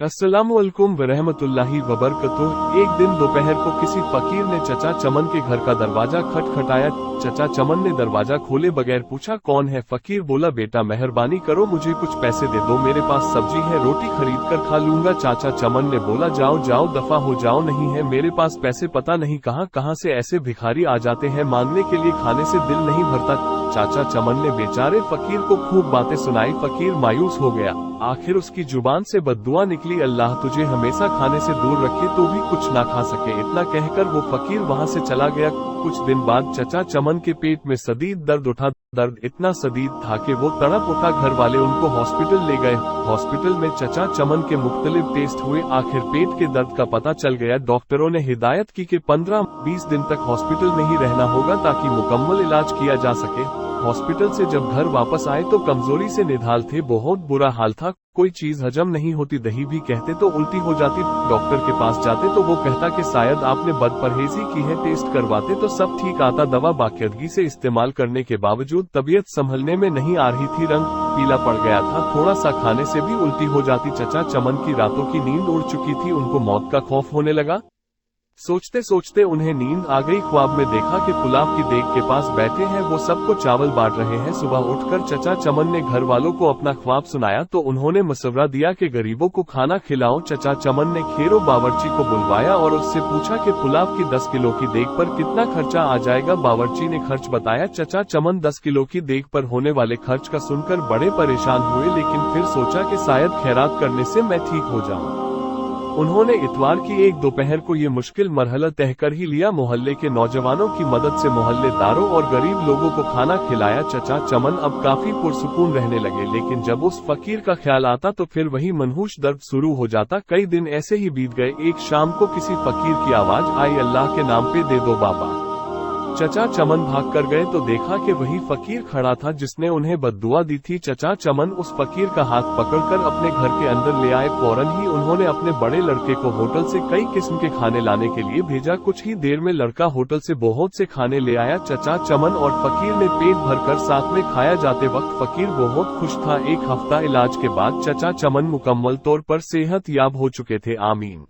अस्सलामुअलैकुम वरहमतुल्लाहि वबरकतुह। एक दिन दोपहर को किसी फकीर ने चचा चमन के घर का दरवाजा खटखटाया। चचा चमन ने दरवाजा खोले बगैर पूछा, कौन है? फकीर बोला, बेटा मेहरबानी करो, मुझे कुछ पैसे दे दो, मेरे पास सब्जी है, रोटी खरीद कर खा लूंगा। चाचा चमन ने बोला, जाओ जाओ दफा हो जाओ, नहीं है मेरे पास पैसे, पता नहीं कहां से ऐसे भिखारी आ जाते हैं, मांगने के लिए खाने से दिल नहीं भरता। चाचा चमन ने बेचारे फकीर को खूब बातें सुनाई। फकीर मायूस हो गया। आखिर उसकी जुबान से बद्दुआ निकली, अल्लाह तुझे हमेशा खाने से दूर रखे तो भी कुछ ना खा सके। इतना कहकर वो फकीर वहां से चला गया। कुछ दिन बाद चचा चमन के पेट में शदीद दर्द उठा। दर्द इतना शदीद था कि वो तड़प उठा। घर वाले उनको हॉस्पिटल ले गए। हॉस्पिटल में चचा चमन के मुख्तलिफ टेस्ट हुए। आखिर पेट के दर्द का पता चल गया। डॉक्टरों ने हिदायत की कि 15-20 दिन तक हॉस्पिटल में ही रहना होगा ताकि मुकम्मल इलाज किया जा सके। हॉस्पिटल से जब घर वापस आए तो कमजोरी से निढाल थे, बहुत बुरा हाल था, कोई चीज हजम नहीं होती, दही भी कहते तो उल्टी हो जाती। डॉक्टर के पास जाते तो वो कहता कि शायद आपने बदपरहेजी की है। टेस्ट करवाते तो सब ठीक आता। दवा बाकायदगी से इस्तेमाल करने के बावजूद तबीयत संभलने में नहीं आ रही थी, रंग पीला पड़ गया था, थोड़ा सा खाने से भी उल्टी हो जाती। चचा चमन की रातों की नींद उड़ चुकी थी, उनको मौत का खौफ होने लगा। सोचते सोचते उन्हें नींद आ गई। ख्वाब में देखा कि पुलाव की देग के पास बैठे हैं, वो सबको चावल बांट रहे हैं। सुबह उठकर चचा चमन ने घर वालों को अपना ख्वाब सुनाया तो उन्होंने मशवरा दिया कि गरीबों को खाना खिलाओ। चचा चमन ने खेरो बावर्ची को बुलवाया और उससे पूछा कि पुलाव की 10 किलो की देग पर कितना खर्चा आ जाएगा। बावर्ची ने खर्च बताया। चचा चमन 10 किलो की देग पर होने वाले खर्च का सुनकर बड़े परेशान हुए, लेकिन फिर सोचा कि शायद खैरात करने से मैं ठीक हो जाऊं। उन्होंने इतवार की एक दोपहर को ये मुश्किल मरहला तय कर ही लिया। मोहल्ले के नौजवानों की मदद से मोहल्लेदारों और गरीब लोगों को खाना खिलाया। चचा चमन अब काफी पुरसुकून रहने लगे, लेकिन जब उस फकीर का ख्याल आता तो फिर वही मनहूस दर्द शुरू हो जाता। कई दिन ऐसे ही बीत गए। एक शाम को किसी फकीर की आवाज आई, अल्लाह के नाम पे दे दो बाबा। चचा चमन भाग कर गए तो देखा कि वही फकीर खड़ा था जिसने उन्हें बद्दुआ दी थी। चचा चमन उस फकीर का हाथ पकड़कर अपने घर के अंदर ले आए। फौरन ही उन्होंने अपने बड़े लड़के को होटल से कई किस्म के खाने लाने के लिए भेजा। कुछ ही देर में लड़का होटल से बहुत से खाने ले आया। चचा चमन और फकीर ने पेट भरकर साथ में खाया। जाते वक्त फकीर बहुत खुश था। एक हफ्ता इलाज के बाद चचा चमन मुकम्मल तौर पर सेहत याब हो चुके थे। आमीन।